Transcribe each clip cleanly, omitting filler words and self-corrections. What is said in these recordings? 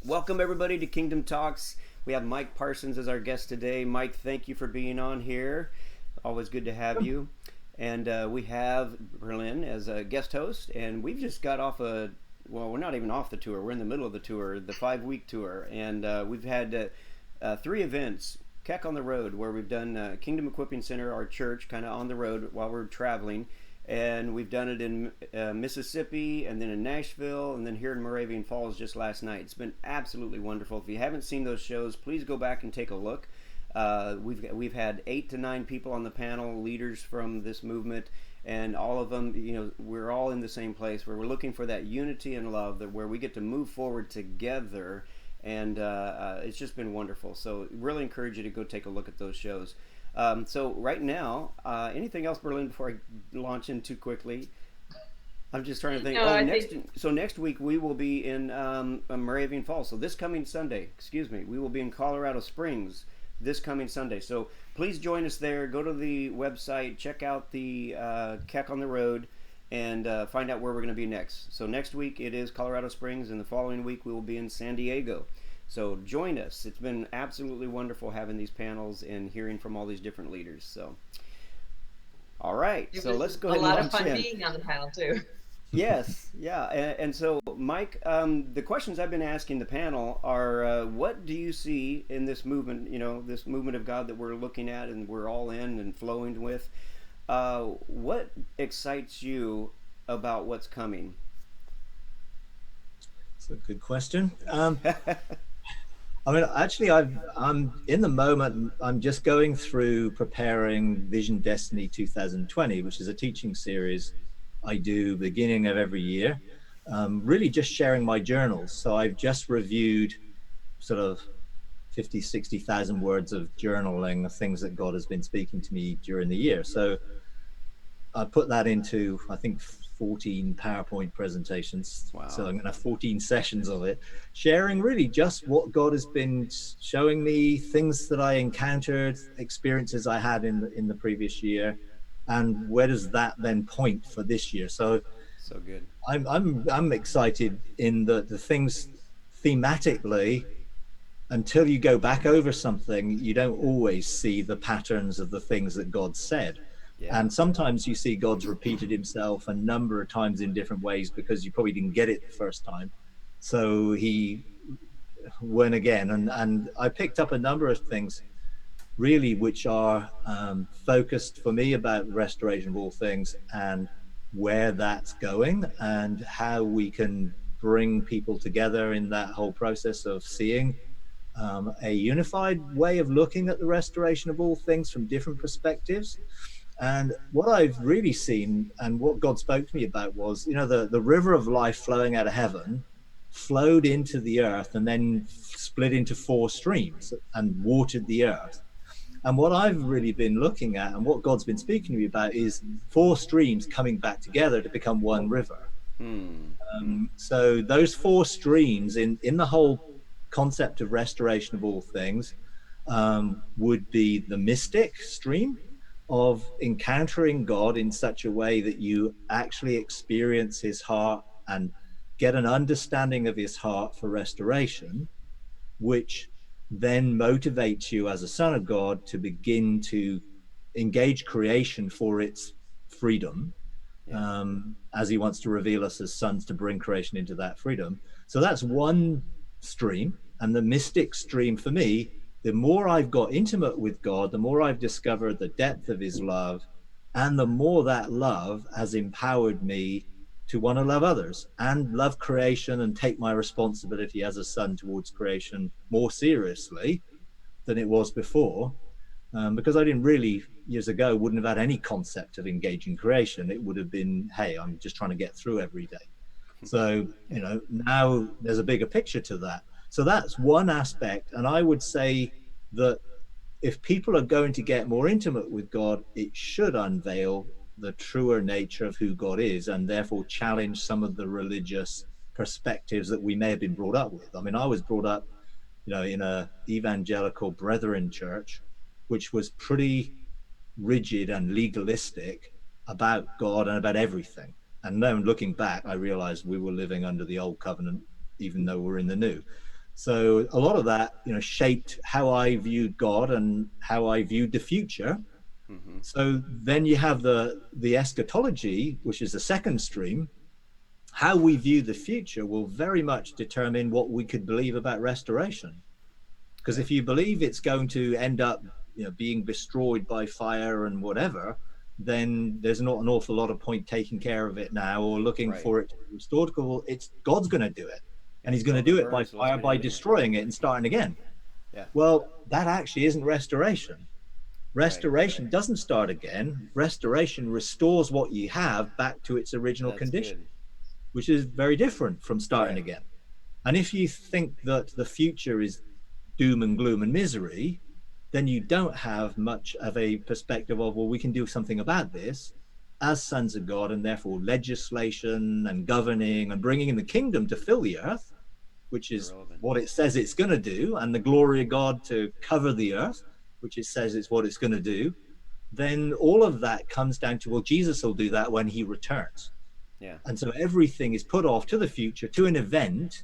Welcome everybody to Kingdom Talks. We have Mike Parsons as our guest today. Mike, thank you for being on here. Always good to have you. And we have Bralynn as a guest host. And we've just got off we're not even off the tour. We're in the middle of the tour, the 5-week tour. And we've had 3 events. Keck on the Road, where we've done Kingdom Equipping Center, our church, kind of on the road while we're traveling. And we've done it in Mississippi, and then in Nashville, and then here in Moravian Falls just last night. It's been absolutely wonderful. If you haven't seen those shows, please go back and take a look. We've had 8 to 9 people on the panel, leaders from this movement, and all of them, we're all in the same place where we're looking for that unity and love, where we get to move forward together, and it's just been wonderful. So really encourage you to go take a look at those shows. So right now, anything else, Bralynn, before I launch in too quickly? I'm just trying to think. Next week we will be in Moravian Falls. So this coming Sunday, we will be in Colorado Springs this coming Sunday. So please join us there. Go to the website, check out the Keck on the Road, and find out where we're going to be next. So next week it is Colorado Springs, and the following week we will be in San Diego. So join us. It's been absolutely wonderful having these panels and hearing from all these different leaders. So, all right. So let's go ahead and launch in. A lot of fun being on the panel too. Yes. Yeah. And so, Mike, the questions I've been asking the panel are, what do you see in this movement, this movement of God that we're looking at and we're all in and flowing with? What excites you about what's coming? That's a good question. I mean, actually, I'm in the moment, I'm just going through preparing Vision Destiny 2020, which is a teaching series I do beginning of every year, really just sharing my journals. So I've just reviewed sort of 50, 60,000 words of journaling of things that God has been speaking to me during the year. So I put that into, I think, 14 PowerPoint presentations. Wow. So I'm going to have 14 sessions of it, sharing really just what God has been showing me, things that I encountered, experiences I had in the previous year, and where does that then point for this year. So good. I'm excited in the things thematically. Until you go back over something, you don't always see the patterns of the things that God said. Yeah. And sometimes you see God's repeated himself a number of times in different ways because you probably didn't get it the first time. So he went again. And I picked up a number of things really which are focused for me about restoration of all things and where that's going and how we can bring people together in that whole process of seeing a unified way of looking at the restoration of all things from different perspectives. And what I've really seen and what God spoke to me about was, the river of life flowing out of heaven flowed into the earth and then split into 4 streams and watered the earth. And what I've really been looking at and what God's been speaking to me about is 4 streams coming back together to become one river. So those 4 streams in the whole concept of restoration of all things would be the mystic stream of encountering God in such a way that you actually experience his heart and get an understanding of his heart for restoration, which then motivates you as a son of God to begin to engage creation for its freedom, as he wants to reveal us as sons to bring creation into that freedom. So that's one stream. And the mystic stream for me, the more I've got intimate with God, the more I've discovered the depth of his love, and the more that love has empowered me to want to love others and love creation and take my responsibility as a son towards creation more seriously than it was before. Because I didn't really, years ago, wouldn't have had any concept of engaging creation. It would have been, hey, I'm just trying to get through every day. So, now there's a bigger picture to that. So that's one aspect. And I would say that if people are going to get more intimate with God, it should unveil the truer nature of who God is and therefore challenge some of the religious perspectives that we may have been brought up with. I mean, I was brought up, in a evangelical Brethren church, which was pretty rigid and legalistic about God and about everything. And then looking back, I realized we were living under the old covenant, even though we're in the new. So a lot of that, shaped how I viewed God and how I viewed the future. Mm-hmm. So then you have the eschatology, which is the second stream. How we view the future will very much determine what we could believe about restoration. Because if you believe it's going to end up, being destroyed by fire and whatever, then there's not an awful lot of point taking care of it now or looking Right. for it to be restored. It's God's going to do it, and He's going to Until do it it by burns, let's fire, by renew it. destroying it and starting again. Yeah. Well, that actually isn't restoration. Right. Restoration doesn't start again. Restoration restores what you have back to its original That's condition, good. which is very different from starting Yeah. again. And if you think that the future is doom and gloom and misery, then you don't have much of a perspective of, well, we can do something about this as sons of God, and therefore legislation and governing and bringing in the kingdom to fill the earth, which is Irrelevant. what it says it's going to do, and the glory of God to cover the earth, which it says it's what it's going to do. Then all of that comes down to, well, Jesus will do that when He returns. Yeah. And so everything is put off to the future, to an event,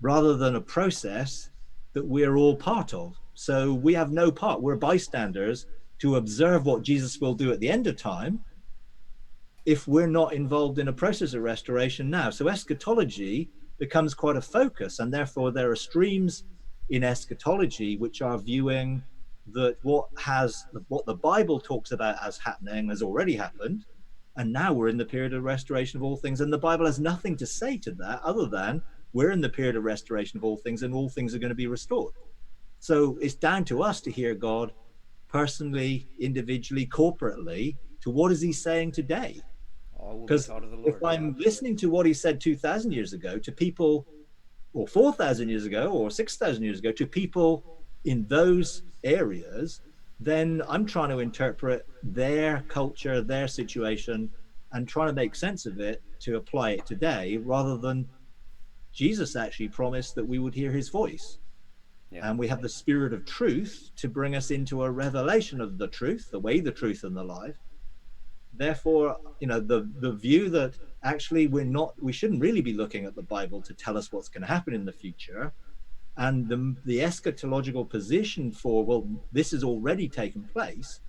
rather than a process that we're all part of. So we have no part. We're bystanders to observe what Jesus will do at the end of time if we're not involved in a process of restoration now. So eschatology becomes quite a focus, and therefore there are streams in eschatology which are viewing that what the Bible talks about as happening has already happened, and now we're in the period of restoration of all things, and the Bible has nothing to say to that other than we're in the period of restoration of all things, and all things are going to be restored. So it's down to us to hear God personally, individually, corporately, to what is He saying today. All will be Because taught of the if Lord. I'm listening to what He said 2,000 years ago to people, or 4,000 years ago, or 6,000 years ago, to people in those areas, then I'm trying to interpret their culture, their situation, and trying to make sense of it to apply it today, rather than Jesus actually promised that we would hear His voice. Yeah. And we have the Spirit of truth to bring us into a revelation of the truth, the way, the truth, and the life. Therefore, the view that actually we shouldn't really be looking at the Bible to tell us what's going to happen in the future. And the eschatological position for, well, this has already taken place,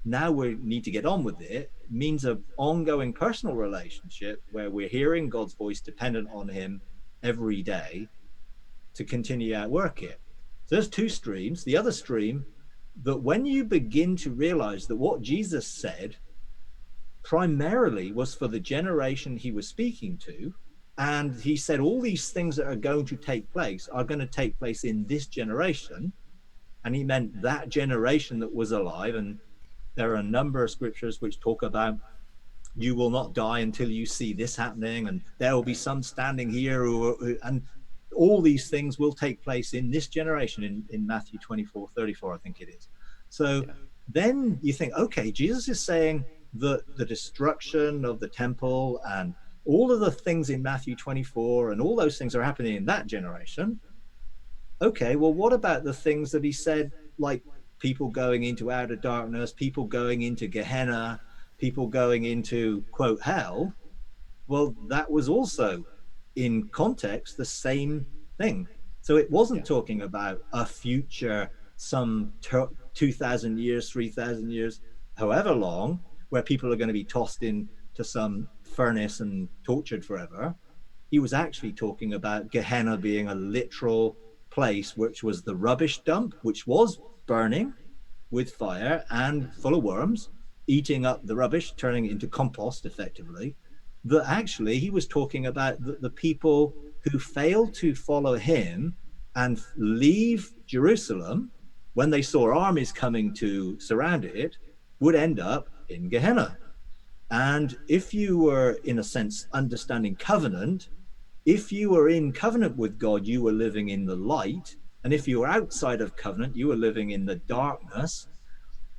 now we need to get on with it, means an ongoing personal relationship where we're hearing God's voice, dependent on Him every day to continue to outwork it. So there's two streams. The other stream, that when you begin to realize that what Jesus said primarily was for the generation He was speaking to, and He said all these things that are going to take place are going to take place in this generation, and He meant that generation that was alive. And there are a number of scriptures which talk about, you will not die until you see this happening, and there will be some standing here and all these things will take place in this generation, in Matthew 24:34, I think it is. So then you think, okay, Jesus is saying that the destruction of the temple and all of the things in Matthew 24 and all those things are happening in that generation. Okay, well, what about the things that He said, like people going into outer darkness, people going into Gehenna, people going into, quote, hell? Well, that was also in context the same thing. So it wasn't talking about a future, some 2,000 years, 3,000 years, however long, where people are going to be tossed into some furnace and tortured forever. He was actually talking about Gehenna being a literal place, which was the rubbish dump, which was burning with fire and full of worms, eating up the rubbish, turning it into compost effectively. That actually He was talking about the people who failed to follow Him and leave Jerusalem when they saw armies coming to surround it, would end up in Gehenna. And if you were, in a sense, understanding covenant, if you were in covenant with God, you were living in the light. And if you were outside of covenant, you were living in the darkness.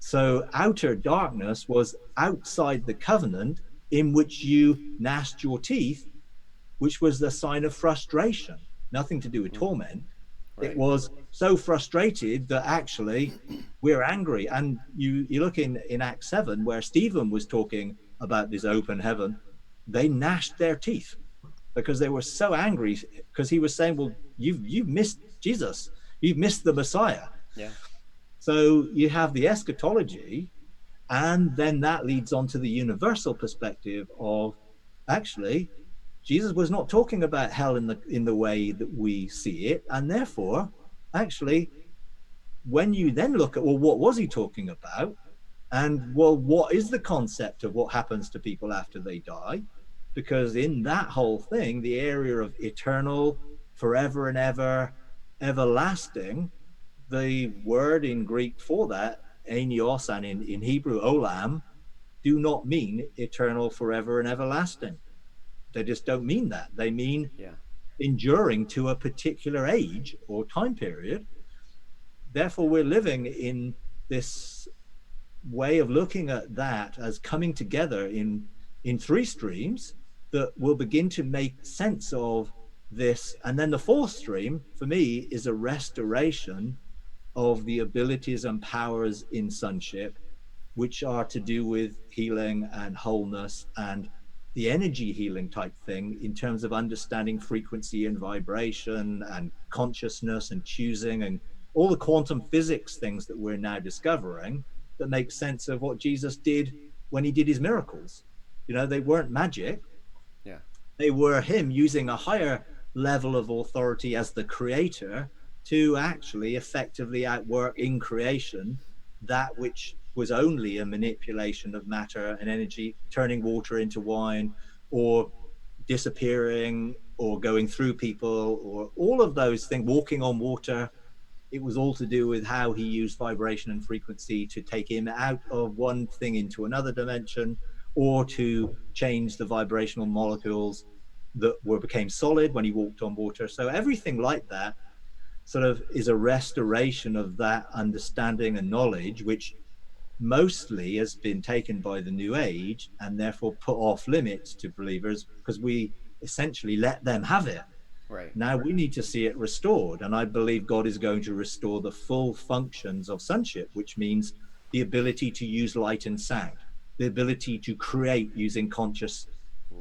So outer darkness was outside the covenant, in which you gnashed your teeth, which was the sign of frustration, nothing to do with torment. Right. It was so frustrated that actually we're angry. And you look in Acts 7, where Stephen was talking about this open heaven, they gnashed their teeth. because they were so angry because he was saying, well, you've missed Jesus, you've missed the Messiah. Yeah. So you have the eschatology, and then that leads on to the universal perspective of, actually, Jesus was not talking about hell in the way that we see it, and therefore, actually, when you then look at, well, what was he talking about? And well, what is the concept of what happens to people after they die? Because in that whole thing, the area of eternal, forever and ever, everlasting, the word in Greek for that, ainios, and in Hebrew, olam, do not mean eternal, forever and everlasting. They just don't mean that. They mean Yeah. enduring to a particular age or time period. Therefore, we're living in this way of looking at that as coming together in three streams that will begin to make sense of this. And then the fourth stream for me is a restoration of the abilities and powers in sonship, which are to do with healing and wholeness and the energy healing type thing, in terms of understanding frequency and vibration and consciousness and choosing and all the quantum physics things that we're now discovering that make sense of what Jesus did when he did his miracles. You know, they weren't magic. Yeah. They were him using a higher level of authority as the creator to actually effectively outwork in creation that which was only a manipulation of matter and energy, turning water into wine, or disappearing, or going through people, or all of those things, walking on water. It was all to do with how he used vibration and frequency to take him out of one thing into another dimension, or to change the vibrational molecules that became solid when he walked on water. So everything like that sort of is a restoration of that understanding and knowledge, which mostly has been taken by the New Age and therefore put off limits to believers because we essentially let them have it. Right. Now we need to see it restored, and I believe God is going to restore the full functions of sonship, which means the ability to use light and sound, the ability to create using conscious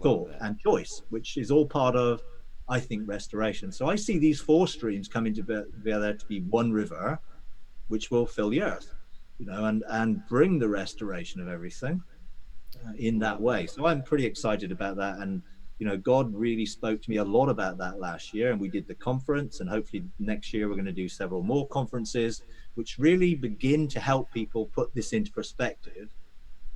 thought and choice, which is all part of, I think, restoration. So I see these four streams coming together to be one river, which will fill the earth, you know, and bring the restoration of everything in that way. So I'm pretty excited about that. And, you know, God really spoke to me a lot about that last year, and we did the conference, and hopefully next year we're going to do several more conferences, which really begin to help people put this into perspective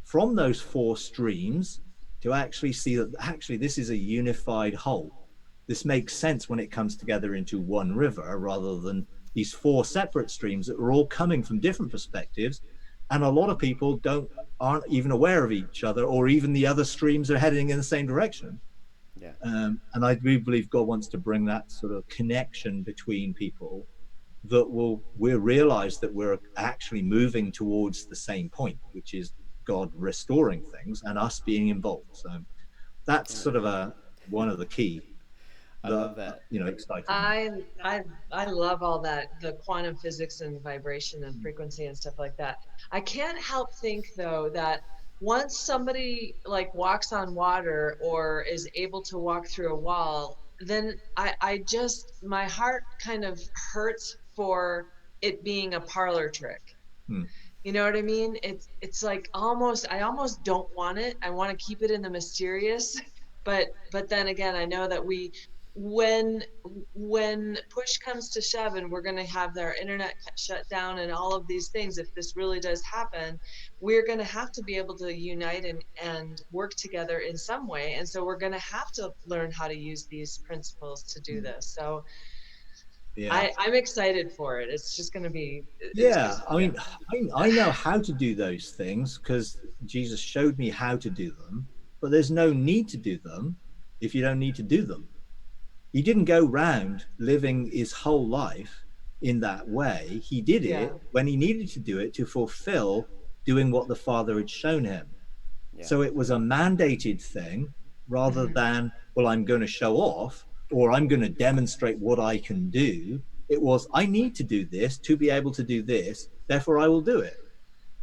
from those four streams, to actually see that actually this is a unified whole. This makes sense when it comes together into one river, rather than these four separate streams that are all coming from different perspectives. And a lot of people aren't even aware of each other, or even the other streams are heading in the same direction. Yeah. And I do believe God wants to bring that sort of connection between people that we'll realize that we're actually moving towards the same point, which is God restoring things and us being involved. So that's sort of one of the key. I love that. You know, exciting. I love all that, the quantum physics and vibration and frequency and stuff like that. I can't help think though that once somebody like walks on water or is able to walk through a wall, then I just, my heart kind of hurts for it being a parlor trick. You know what I mean? It's like I almost don't want it. I want to keep it in the mysterious, but then again, I know that when push comes to shove and we're going to have their internet shut down and all of these things, if this really does happen, we're going to have to be able to unite and work together in some way. And so we're going to have to learn how to use these principles to do this. So yeah. I'm excited for it. It's just going to be. I mean, I know how to do those things because Jesus showed me how to do them, but there's no need to do them if you don't need to do them. He didn't go round living his whole life in that way. He did it when he needed to do it to fulfill doing what the Father had shown him. Yeah. So it was a mandated thing rather than, well, I'm going to show off, or I'm going to demonstrate what I can do. It was, I need to do this to be able to do this, therefore I will do it.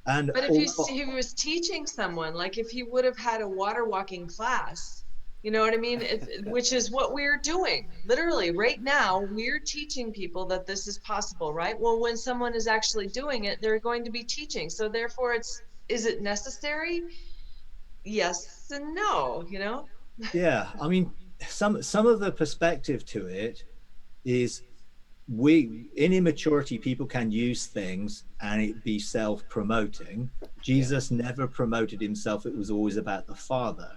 But if he was teaching someone, like if he would have had a water walking class, You know what I mean? Which is what we're doing. Literally, right now, we're teaching people that this is possible, right? Well, when someone is actually doing it, they're going to be teaching. So therefore, is it necessary? Yes and no, you know? Yeah, I mean, some of the perspective to it is, we in immaturity people can use things and it be self-promoting. Yeah. Jesus never promoted himself, it was always about the Father.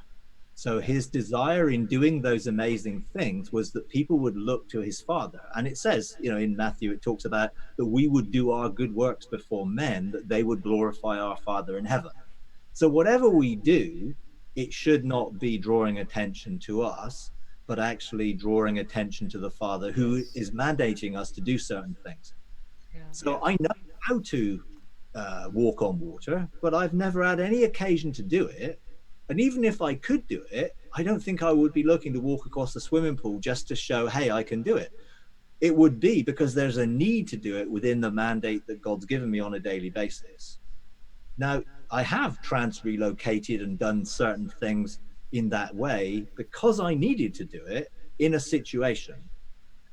So Yeah. his desire in doing those amazing things was that people would look to his Father. And it says, you know, in Matthew it talks about that we would do our good works before men, that they would glorify our Father in heaven. So whatever we do, it should not be drawing attention to us, but actually drawing attention to the Father who Yes. is mandating us to do certain things. Yeah. So Yeah. I know how to walk on water, but I've never had any occasion to do it. And even if I could do it, I don't think I would be looking to walk across the swimming pool just to show, hey, I can do it. It would be because there's a need to do it within the mandate that God's given me on a daily basis. Now, I have relocated and done certain things in that way because I needed to do it in a situation.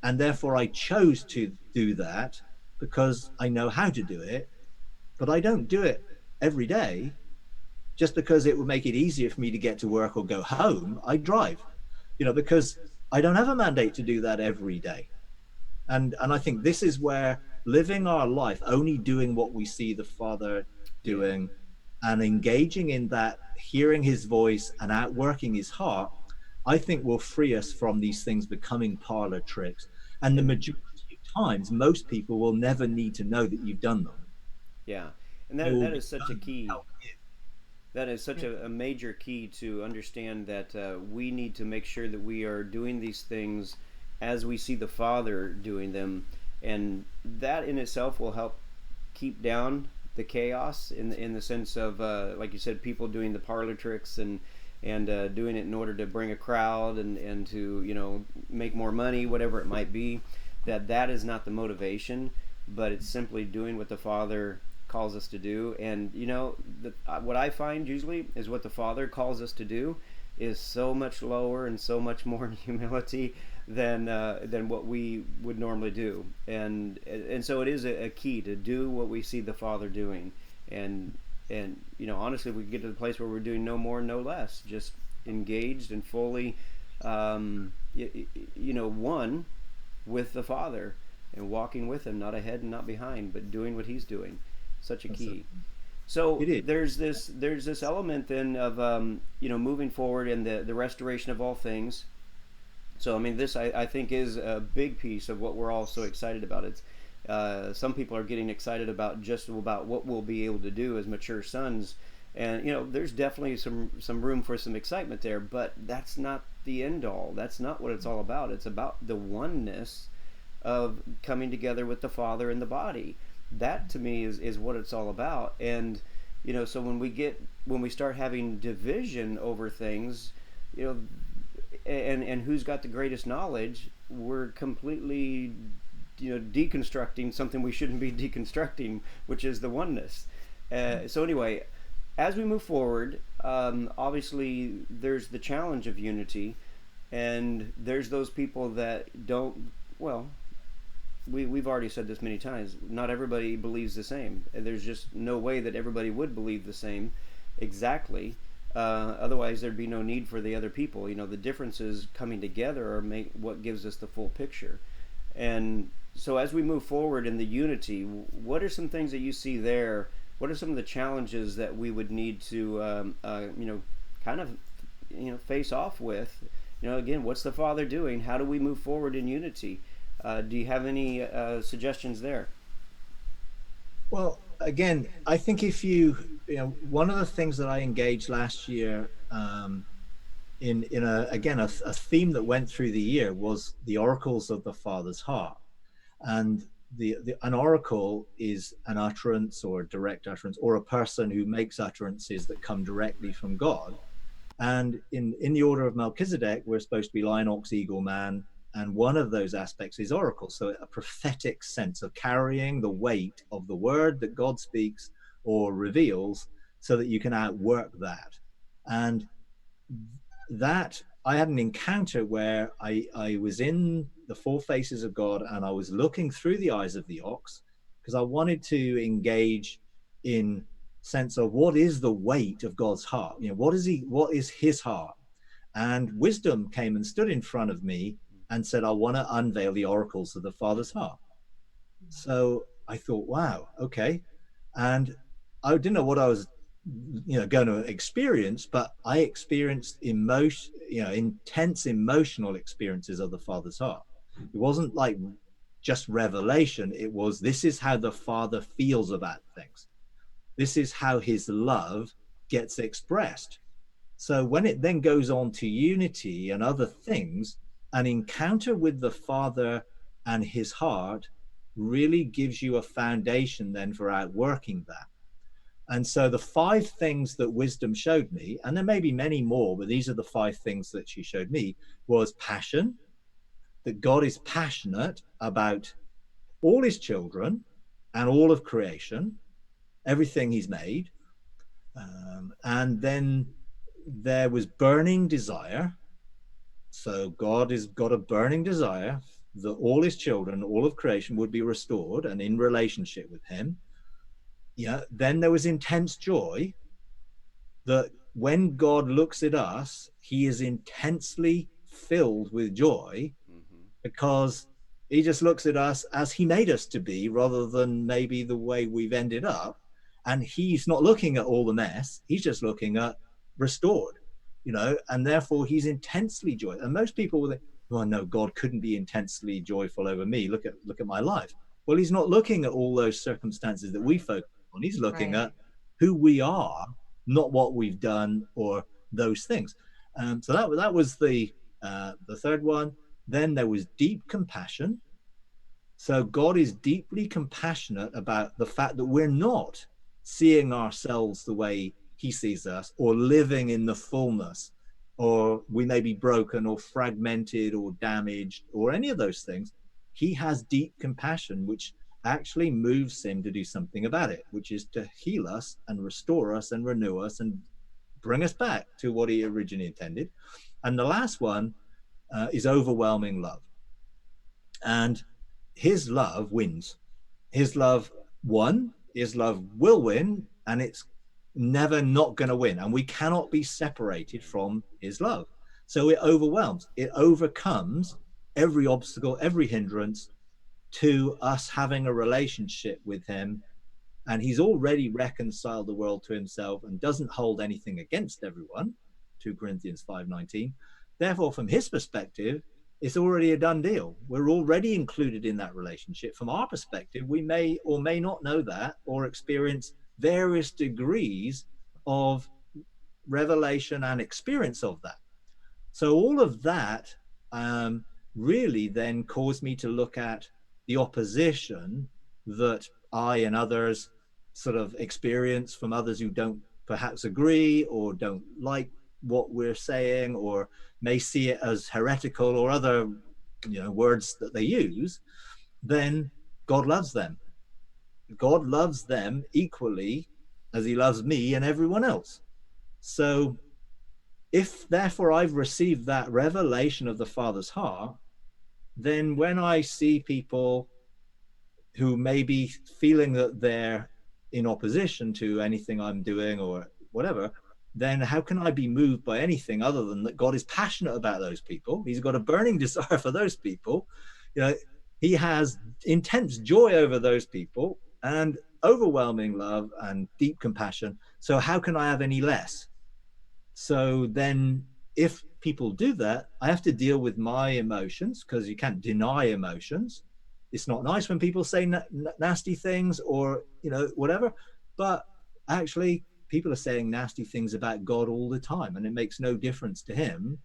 And therefore, I chose to do that because I know how to do it. But I don't do it every day just because it would make it easier for me to get to work or go home. I drive, you know, because I don't have a mandate to do that every day. And I think this is where living our life only doing what we see the Father Yeah. doing and engaging in that, hearing his voice and outworking his heart, I think will free us from these things becoming parlor tricks. And the And majority of times, most people will never need to know that you've done them. yeah. And They that will that be is such a done to key. help you. That is such a major key to understand that we need to make sure that we are doing these things as we see the Father doing them, and that in itself will help keep down the chaos in the sense of like you said, people doing the parlor tricks and doing it in order to bring a crowd and to make more money, whatever it might be. That is not the motivation, but it's simply doing what the Father calls us to do. And what I find usually is what the Father calls us to do is so much lower and so much more in humility than what we would normally do. And so it is a key to do what we see the Father doing. And honestly, we get to the place where we're doing no more, no less, just engaged and fully, one with the Father and walking with Him, not ahead and not behind, but doing what He's doing. Such a key. So It is. there's this element then of moving forward in the restoration of all things. So I mean, this I think is a big piece of what we're all so excited about. It's some people are getting excited about just about what we'll be able to do as mature sons, and there's definitely some room for some excitement there, but that's not the end all. That's not what it's all about. It's about the oneness of coming together with the Father and the body. That to me is what it's all about. And so when we start having division over things, and who's got the greatest knowledge, we're completely deconstructing something we shouldn't be deconstructing, which is the oneness. So anyway, as we move forward, obviously there's the challenge of unity, and there's those people that don't. Well, we've already said this many times. Not everybody believes the same. There's just no way that everybody would believe the same exactly. Otherwise, there'd be no need for the other people. The differences coming together are what gives us the full picture. And so as we move forward in the unity, what are some things that you see there? What are some of the challenges that we would need to, kind of, face off with? Again, what's the Father doing? How do we move forward in unity? Do you have any suggestions there? Well, again, I think if one of the things that I engaged last year in a theme that went through the year was the oracles of the Father's heart. And an oracle is an utterance or a direct utterance, or a person who makes utterances that come directly from God. And in the order of Melchizedek, we're supposed to be lion, ox, eagle, man. And one of those aspects is oracle. So a prophetic sense of carrying the weight of the word that God speaks or reveals so that you can outwork that. And that I had an encounter where I was in the four faces of God, and I was looking through the eyes of the ox because I wanted to engage in sense of what is the weight of God's heart. You know, what is his heart? And wisdom came and stood in front of me and said, I want to unveil the oracles of the Father's heart. So I thought, wow, okay. And I didn't know what I was, going to experience, but I experienced intense emotional experiences of the Father's heart. It wasn't like just revelation. It was, this is how the Father feels about things. This is how his love gets expressed. So when it then goes on to unity and other things, an encounter with the Father and his heart really gives you a foundation then for outworking that. And so the 5 things that wisdom showed me, and there may be many more, but these are the 5 things that she showed me, was passion, that God is passionate about all his children and all of creation, everything he's made. And then there was burning desire. So God has got a burning desire that all his children, all of creation would be restored and in relationship with him. Yeah. Then there was intense joy, that when God looks at us, he is intensely filled with joy, because he just looks at us as he made us to be, rather than maybe the way we've ended up. And he's not looking at all the mess. He's just looking at restored, and therefore he's intensely joyful. And most people will think, oh no, God couldn't be intensely joyful over me. Look at my life. Well, he's not looking at all those circumstances that we focus on. He's looking at who we are, not what we've done or those things. So that was the third one. Then there was deep compassion. So God is deeply compassionate about the fact that we're not seeing ourselves the way he sees us, or living in the fullness, or we may be broken or fragmented or damaged or any of those things. He has deep compassion, which actually moves him to do something about it, which is to heal us and restore us and renew us and bring us back to what he originally intended. And the last one is overwhelming love. And his love wins. His love won. His love will win, and it's never not going to win. And we cannot be separated from his love. So it overwhelms. It overcomes every obstacle, every hindrance to us having a relationship with him. And he's already reconciled the world to himself and doesn't hold anything against everyone, 2 Corinthians 5:19. Therefore, from his perspective, it's already a done deal. We're already included in that relationship. From our perspective, we may or may not know that, or experience various degrees of revelation and experience of that. So all of that really then caused me to look at the opposition that I and others sort of experience from others who don't perhaps agree or don't like what we're saying, or may see it as heretical or other words that they use. Then God loves them. God loves them equally as he loves me and everyone else. So if therefore I've received that revelation of the Father's heart, then when I see people who may be feeling that they're in opposition to anything I'm doing or whatever, then how can I be moved by anything other than that God is passionate about those people? He's got a burning desire for those people. He has intense joy over those people and overwhelming love and deep compassion. So how can I have any less? So then if people do that, I have to deal with my emotions, because you can't deny emotions. It's not nice when people say nasty things or, whatever, but actually people are saying nasty things about God all the time, and it makes no difference to him.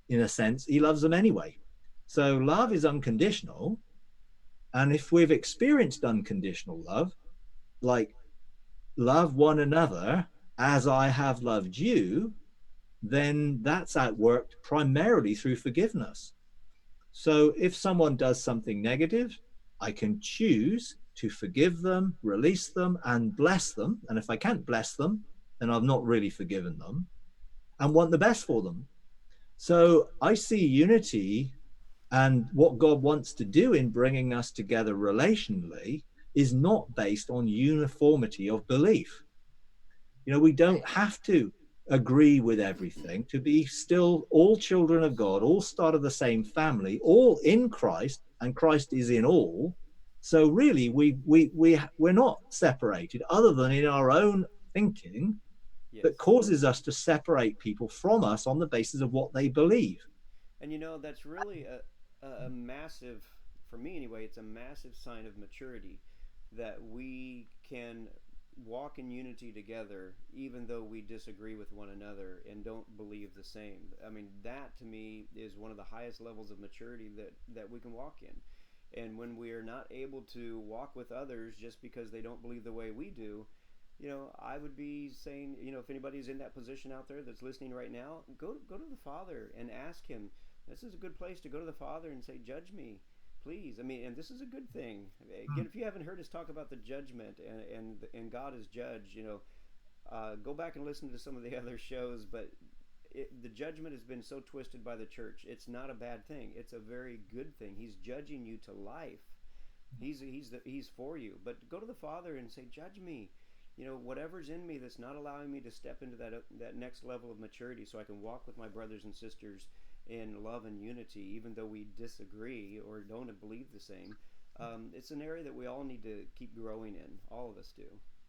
In a sense, he loves them anyway. So love is unconditional. And if we've experienced unconditional love, like love one another as I have loved you, then that's outworked primarily through forgiveness. So if someone does something negative, I can choose to forgive them, release them, and bless them. And if I can't bless them, then I've not really forgiven them, and want the best for them. So I see unity, and what God wants to do in bringing us together relationally is not based on uniformity of belief. We don't have to agree with everything to be still all children of God, all start of the same family, all in Christ, and Christ is in all. So really, we're not separated, other than in our own thinking Yes. that causes us to separate people from us on the basis of what they believe. And that's really a massive, for me anyway, it's a massive sign of maturity that we can walk in unity together even though we disagree with one another and don't believe the same. I mean, that to me is one of the highest levels of maturity that we can walk in. And when we are not able to walk with others just because they don't believe the way we do, I would be saying, if anybody's in that position out there that's listening right now, go to the Father and ask him. This is a good place to go to the Father and say, judge me, please. I mean, and this is a good thing. Again, if you haven't heard us talk about the judgment and God as judge, go back and listen to some of the other shows. But the judgment has been so twisted by the church. It's not a bad thing. It's a very good thing. He's judging you to life. He's for you. But go to the Father and say, judge me. Whatever's in me that's not allowing me to step into that next level of maturity, so I can walk with my brothers and sisters in love and unity, even though we disagree or don't believe the same. It's an area that we all need to keep growing in. All of us do.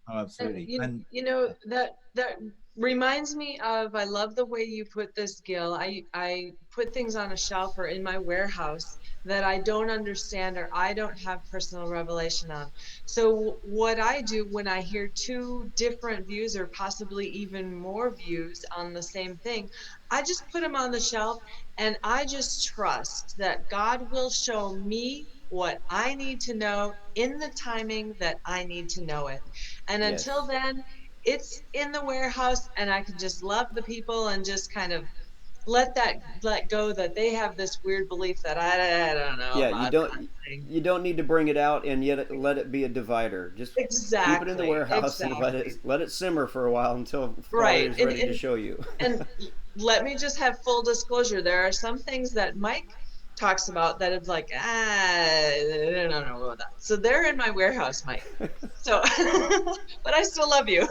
Oh, absolutely. And that reminds me of, I love the way you put this, Gil. I put things on a shelf or in my warehouse that I don't understand or I don't have personal revelation on. So what I do when I hear two different views or possibly even more views on the same thing, I just put them on the shelf and I just trust that God will show me what I need to know in the timing that I need to know it. And Yes. until then, it's in the warehouse and I can just love the people and just kind of let go that they have this weird belief that I don't know Yeah, about that thing. you don't need to bring it out and yet let it be a divider. Just keep it in the warehouse and let it simmer for a while until Father is ready to show you. And let me just have full disclosure. There are some things that Mike talks about that it's like, I don't know about that. So they're in my warehouse, Mike. So, but I still love you.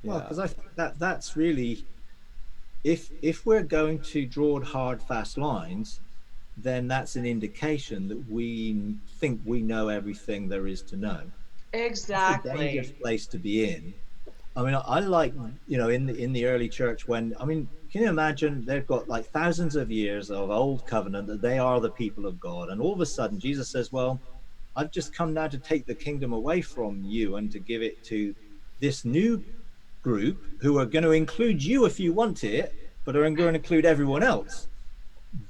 Well, because I think that's really, if we're going to draw hard, fast lines, then that's an indication that we think we know everything there is to know. Exactly. It's a dangerous place to be in. I mean, I like, in the early church when, can you imagine they've got like thousands of years of old covenant that they are the people of God. And all of a sudden Jesus says, well, I've just come now to take the kingdom away from you and to give it to this new group who are going to include you if you want it, but are going to include everyone else.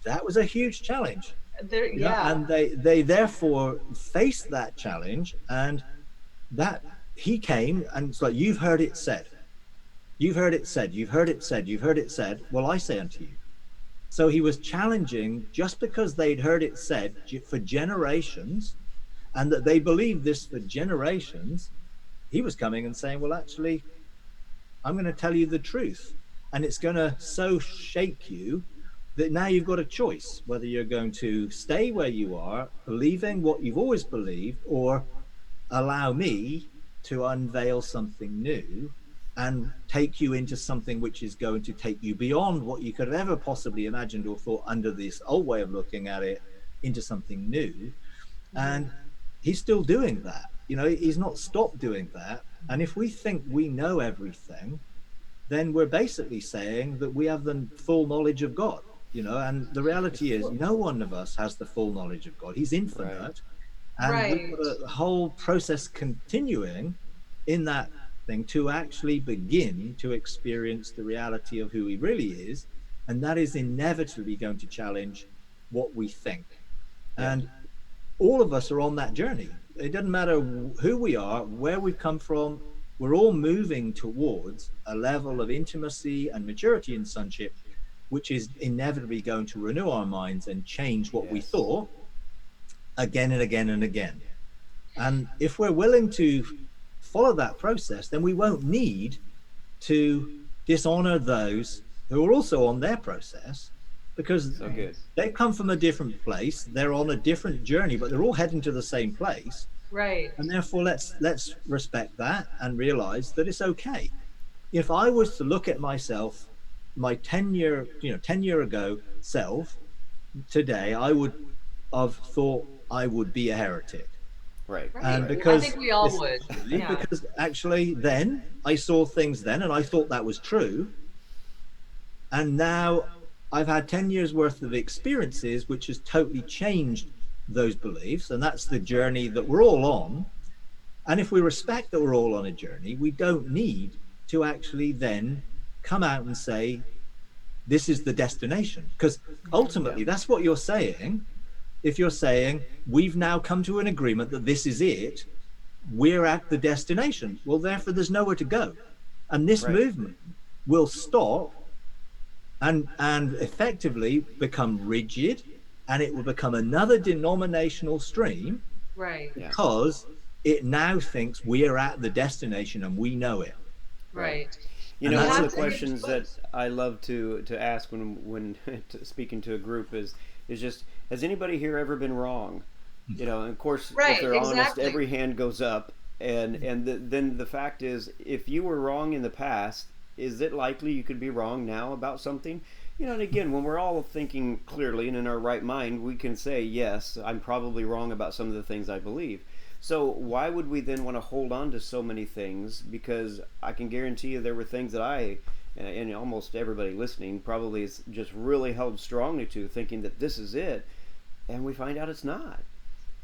That was a huge challenge. And they therefore faced that challenge, and that he came and it's like, you've heard it said, you've heard it said, you've heard it said, you've heard it said, well, I say unto you. So he was challenging just because they'd heard it said for generations and that they believed this for generations. He was coming and saying, well, actually, I'm going to tell you the truth, and it's going to so shake you that now you've got a choice whether you're going to stay where you are, believing what you've always believed, or allow me to unveil something new and take you into something which is going to take you beyond what you could have ever possibly imagined or thought under this old way of looking at it, into something new. And he's still doing that. He's not stopped doing that. And if we think we know everything, then we're basically saying that we have the full knowledge of God, and the reality is no one of us has the full knowledge of God. He's infinite. And we've got a whole process continuing in that thing to actually begin to experience the reality of who he really is. And that is inevitably going to challenge what we think. And all of us are on that journey. It doesn't matter who we are, where we've come from. We're all moving towards a level of intimacy and maturity in sonship, which is inevitably going to renew our minds and change what we thought again and again and again. And if we're willing to follow that process, then we won't need to dishonor those who are also on their process, because So good. they come from a different place, they're on a different journey, but they're all heading to the same place. Right. And therefore let's respect that and realize that it's okay. If I was to look at myself, my 10 year ago self, today I would have thought I would be a heretic. Right. And Right. I because think we all would. Yeah. because actually then I saw things then and I thought that was true. And now I've had 10 years worth of experiences which has totally changed those beliefs, and that's the journey that we're all on. And if we respect that we're all on a journey, we don't need to actually then come out and say this is the destination, because ultimately that's what you're saying. If you're saying we've now come to an agreement that this is it, we're at the destination, well, therefore there's nowhere to go, and this Right. movement will stop and effectively become rigid, and it will become another denominational stream, Right. Yeah. because it now thinks we are at the destination and we know it. Right. You And know, that's one a of the questions that I love to ask when speaking to a group is just, has anybody here ever been wrong? You know, and of course, Right, if they're honest, exactly. every hand goes up. Then the fact is, if you were wrong in the past, is it likely you could be wrong now about something? You know, and again, when we're all thinking clearly and in our right mind, we can say, yes, I'm probably wrong about some of the things I believe. So why would we then want to hold on to so many things? Because I can guarantee you there were things that and almost everybody listening probably is just really held strongly to, thinking that this is it, and we find out it's not.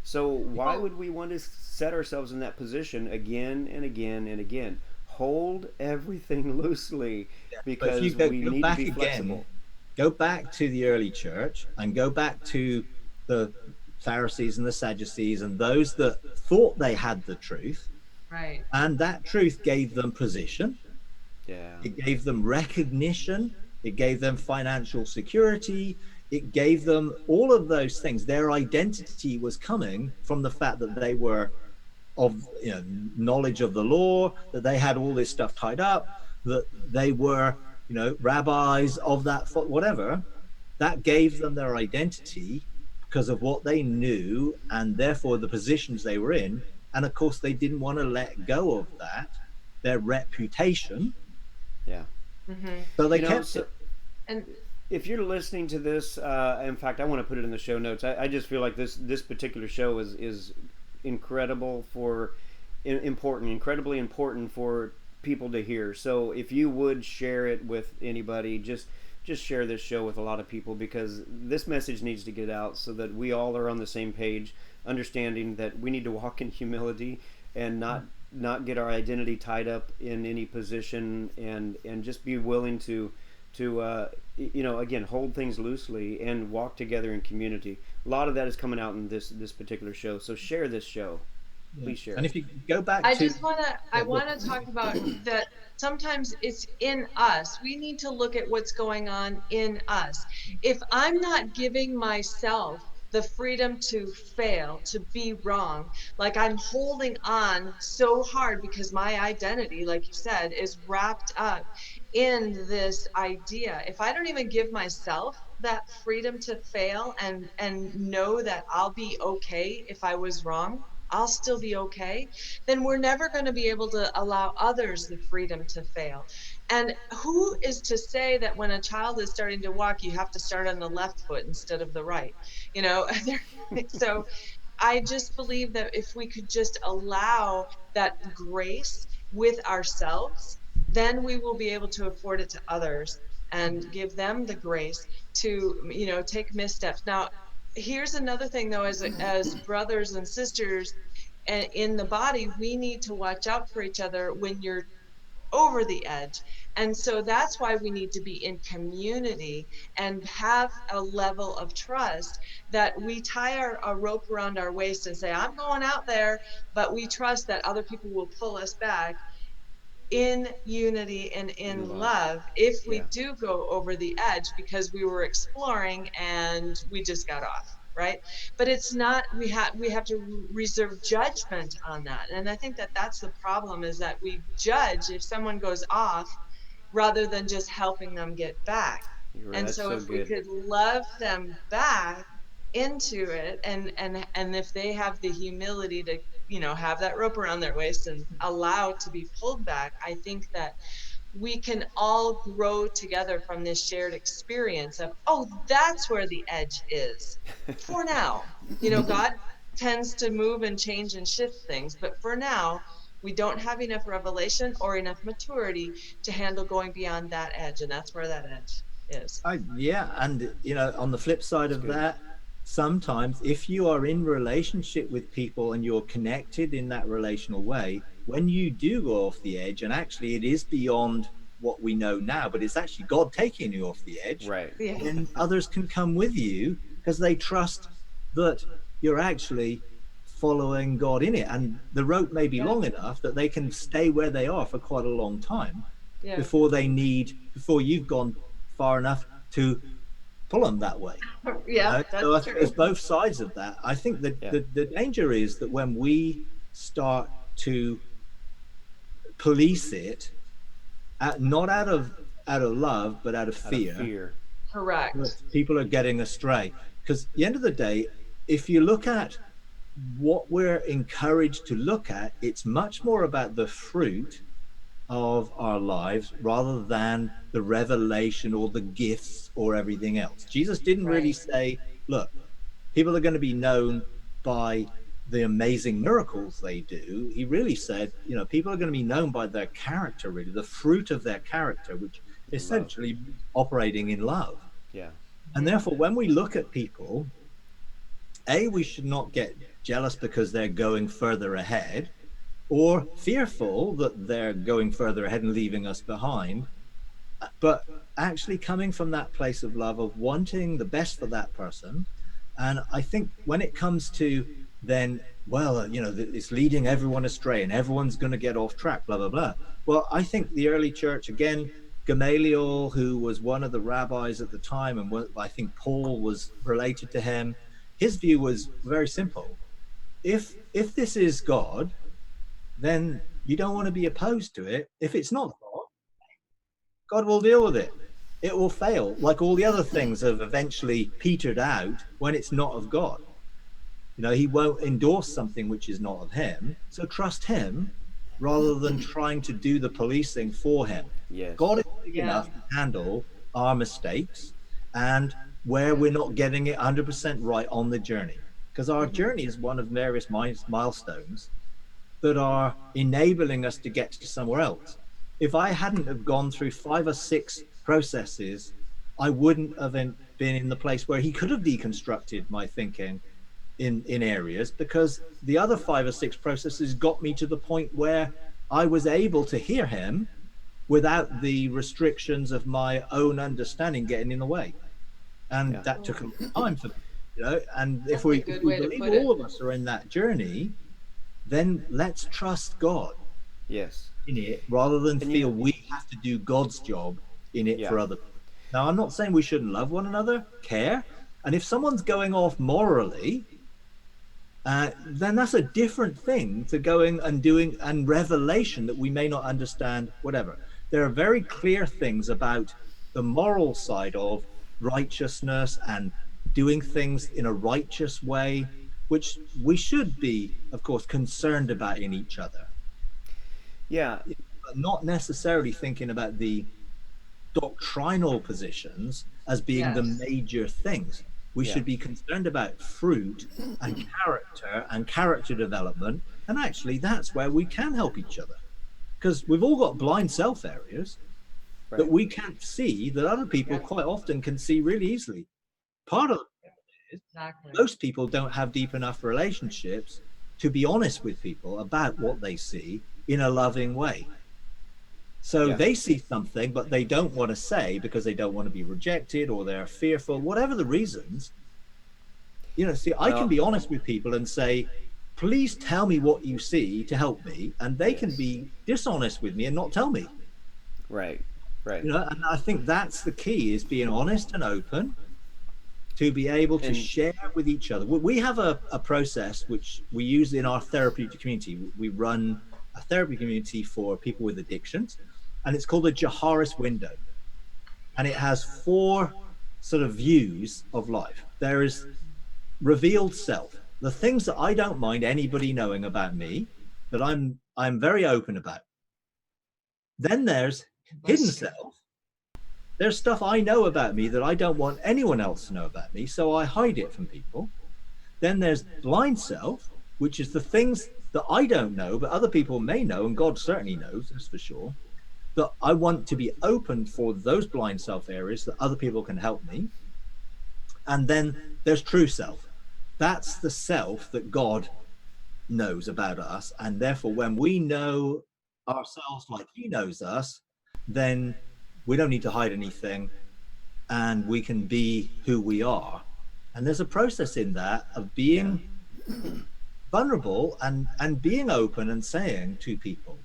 So why would we want to set ourselves in that position again and again and again? Hold everything loosely, But if because you go we need to back be again, flexible. go back to the early church and go back to the Pharisees and the Sadducees and those that thought they had the truth, Right. and that truth gave them position, Yeah. it gave them recognition, it gave them financial security, it gave them all of those things. Their identity was coming from the fact that they were of knowledge of the law, that they had all this stuff tied up, that they were rabbis of that whatever. That gave them their identity because of what they knew, and therefore the positions they were in. And of course they didn't want to let go of that, their reputation, Yeah. Mm-hmm. so they You know, kept so it. And if you're listening to this, in fact, I want to put it in the show notes. I just feel like this particular show is incredible incredibly important for people to hear. So if you would share it with anybody, just share this show with a lot of people, because this message needs to get out so that we all are on the same page, understanding that we need to walk in humility and not get our identity tied up in any position, and just be willing to again, hold things loosely and walk together in community. A lot of that is coming out in this particular show. So share this show. Please share. And if you go back I to just want to talk about that. Sometimes it's in us. We need to look at what's going on in us. If I'm not giving myself the freedom to fail, to be wrong, like I'm holding on so hard because my identity, like you said, is wrapped up in this idea. If I don't even give myself that freedom to fail and know that I'll be okay if I was wrong, I'll still be okay, then we're never going to be able to allow others the freedom to fail. And who is to say that when a child is starting to walk, you have to start on the left foot instead of the right? You know, so I just believe that if we could just allow that grace with ourselves, then we will be able to afford it to others and give them the grace to, take missteps. Now, here's another thing though, as brothers and sisters in the body, we need to watch out for each other when you're over the edge. And so that's why we need to be in community and have a level of trust that we tie a rope around our waist and say, I'm going out there, but we trust that other people will pull us back in unity and in In love. love if we Yeah. do go over the edge because we were exploring and we just got off, right? But it's not, we have to reserve judgment on that. And I think that that's the problem, is that we judge if someone goes off. rather than just helping them get back. You're right. And That's so so if we good. could love them back into it, and if they have the humility to, you know, have that rope around their waist and allow to be pulled back, I think that we can all grow together from this shared experience of, oh, that's where the edge is for now. You know, God tends to move and change and shift things, but for now, we don't have enough revelation or enough maturity to handle going beyond that edge, and that's where that edge is. Yeah, and you know, on the flip side That's of good. that, sometimes if you are in relationship with people and you're connected in that relational way, when you do go off the edge, and actually it is beyond what we know now, but it's actually God taking you off the edge, Right. Yeah. then others can come with you because they trust that you're actually following God in it. And the rope may be Yeah. long enough that they can stay where they are for quite a long time Yeah. before you've gone far enough to pull them that way. Yeah, So that's there's true. both sides of that. I think that Yeah. the danger is that when we start to police it, not out of love, but out of Out of fear, fear. Correct. people are getting astray. Because at the end of the day, if you look at what we're encouraged to look at, it's much more about the fruit of our lives rather than the revelation or the gifts or everything else. Jesus didn't really Right. say, look, people are going to be known by the amazing miracles they do. He really said, you know, people are going to be known by their character, really, the fruit of their character, which Love. essentially operating in love. Yeah. And therefore, when we look at people, we should not get jealous because they're going further ahead or fearful that they're going further ahead and leaving us behind, but actually coming from that place of love, of wanting the best for that person. And I think when it comes to then, well, you know, it's leading everyone astray and everyone's going to get off track, blah, blah, blah. Well, I think the early church, again, Gamaliel, who was one of the rabbis at the time, and I think Paul was related to him, his view was very simple. If this is God, then you don't want to be opposed to it. If it's not God, God will deal with it. It will fail, like all the other things have eventually petered out when it's not of God. You know, he won't endorse something which is not of him. So trust him rather than trying to do the policing for him. Yes. God is big Yeah. enough to handle our mistakes and where we're not getting it 100% right on the journey. Because our journey is one of various milestones that are enabling us to get to somewhere else. If I hadn't have gone through 5 or 6 processes, I wouldn't have been in the place where he could have deconstructed my thinking in areas, because the other 5 or 6 processes got me to the point where I was able to hear him without the restrictions of my own understanding getting in the way. And Yeah. that took a long time for me, you know. And That's if we a good way to believe put it. all of us are in that journey, then let's trust God Yes. in it rather than And feel you- we have to do God's job in it Yeah. for other people. Now, I'm not saying we shouldn't love one another, care. And if someone's going off morally, then that's a different thing to going and doing and revelation that we may not understand, whatever. There are very clear things about the moral side of righteousness and doing things in a righteous way, which we should be, of course, concerned about in each other, Yeah. but not necessarily thinking about the doctrinal positions as being the Yes. major things. We Yeah. should be concerned about fruit and character development. And actually, that's where we can help each other, because we've all got blind self areas that Right. we can't see that other people quite often can see really easily. Part of it is Exactly. most people don't have deep enough relationships to be honest with people about what they see in a loving way. So Yeah. they see something, but they don't want to say because they don't want to be rejected or they're fearful, whatever the reasons. You know, see, I can Well- be honest with people and say, please tell me what you see to help me. And they can Yes. be dishonest with me and not tell me. Right. Right. You know, and I think that's the key, is being honest and open to be able to And- share with each other. We have a process which we use in our therapeutic community. We run a therapy community for people with addictions. and it's called a Jaharis window. And it has 4 sort of views of life. There is revealed self, the things that I don't mind anybody knowing about me, that I'm very open about. Then there's hidden self. There's stuff I know about me that I don't want anyone else to know about me, so I hide it from people. Then there's blind self, which is the things that I don't know, but other people may know, and God certainly knows, that's for sure. That I want to be open for those blind self areas that other people can help me. And then there's true self. That's the self that God knows about us. And therefore, when we know ourselves like he knows us, then we don't need to hide anything, and we can be who we are. And there's a process in that of being vulnerable and being open and saying to people,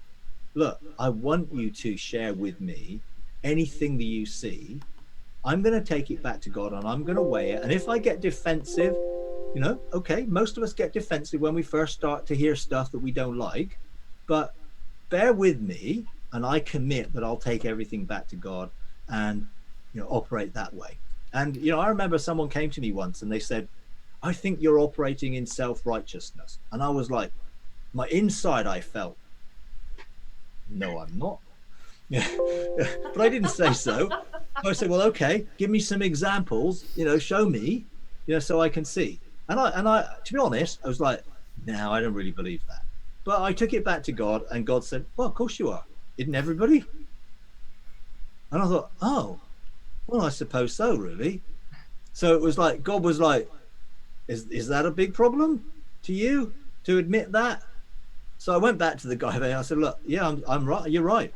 look, I want you to share with me anything that you see. I'm going to take it back to God, and I'm going to weigh it. And if I get defensive, okay, most of us get defensive when we first start to hear stuff that we don't like, but bear with me, and I commit that I'll take everything back to God and, operate that way. And, I remember someone came to me once and they said, I think you're operating in self-righteousness. And I was like, my inside, I felt, no, I'm not. But I didn't say so. I said, well, okay, give me some examples, show me, so I can see. And I, to be honest, I was like, no, I don't really believe that. But I took it back to God, and God said, well, of course you are. Isn't everybody? And I thought, oh, well, I suppose so, really. So it was like, God was like, is that a big problem to you to admit that? So I went back to the guy there. I said, look, yeah, I'm right. You're right.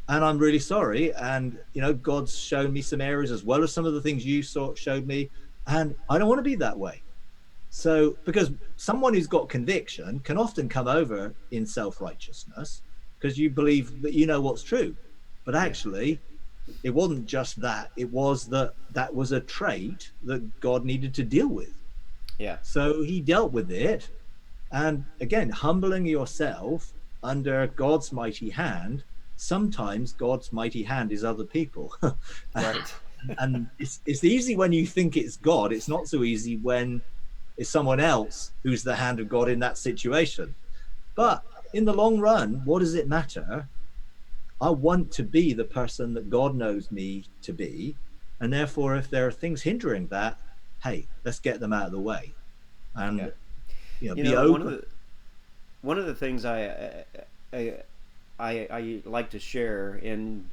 And I'm really sorry. And, God's shown me some areas as well as some of the things you showed me. And I don't want to be that way. So, because someone who's got conviction can often come over in self-righteousness because you believe that you know what's true. But actually, it wasn't just that. It was that was a trait that God needed to deal with. Yeah. So he dealt with it. And again, humbling yourself under God's mighty hand. Sometimes God's mighty hand is other people. Right. And it's easy when you think it's God. It's not so easy when it's someone else who's the hand of God in that situation. But in the long run, what does it matter? I want to be the person that God knows me to be. And therefore, if there are things hindering that, hey, let's get them out of the way. And be open. One of the things I like to share, and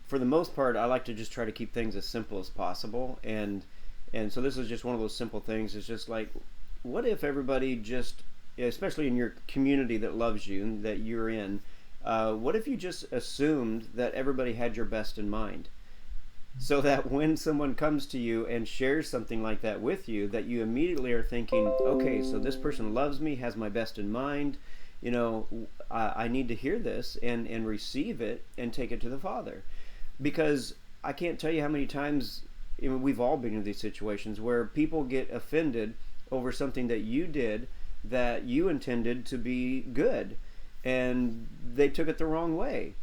for the most part, I like to just try to keep things as simple as possible. And so this is just one of those simple things. It's just like, what if everybody just, especially in your community that loves you and that you're in, what if you just assumed that everybody had your best in mind? So that when someone comes to you and shares something like that with you, that you immediately are thinking, okay, so this person loves me, has my best in mind, I need to hear this and receive it and take it to the Father. Because I can't tell you how many times, we've all been in these situations where people get offended over something that you did that you intended to be good, and they took it the wrong way.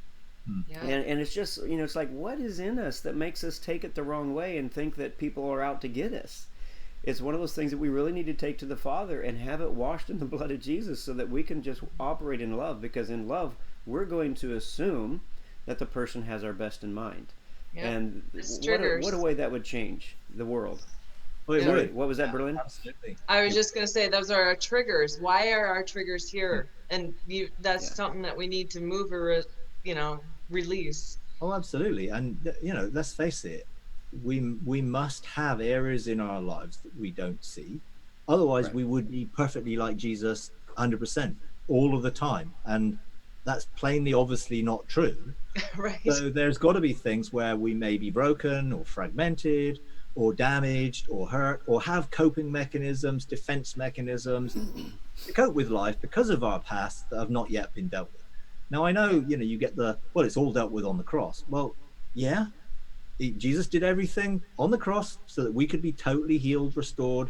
Yeah. And it's just, it's like, what is in us that makes us take it the wrong way and think that people are out to get us? It's one of those things that we really need to take to the Father and have it washed in the blood of Jesus so that we can just operate in love, because in love, we're going to assume that the person has our best in mind. Yeah. And what a way that would change the world. Wait, Sorry, what was that, Bralynn? Absolutely. I was just going to say, those are our triggers. Why are our triggers here? And that's something that we need to move or, release. Oh, absolutely. And, let's face it, we must have areas in our lives that we don't see. Otherwise, we would be perfectly like Jesus 100% all of the time. And that's plainly, obviously not true. Right. So there's got to be things where we may be broken or fragmented or damaged or hurt or have coping mechanisms, defense mechanisms to cope with life because of our past that have not yet been dealt with. Now, I know, you get it's all dealt with on the cross. Well, yeah, Jesus did everything on the cross so that we could be totally healed, restored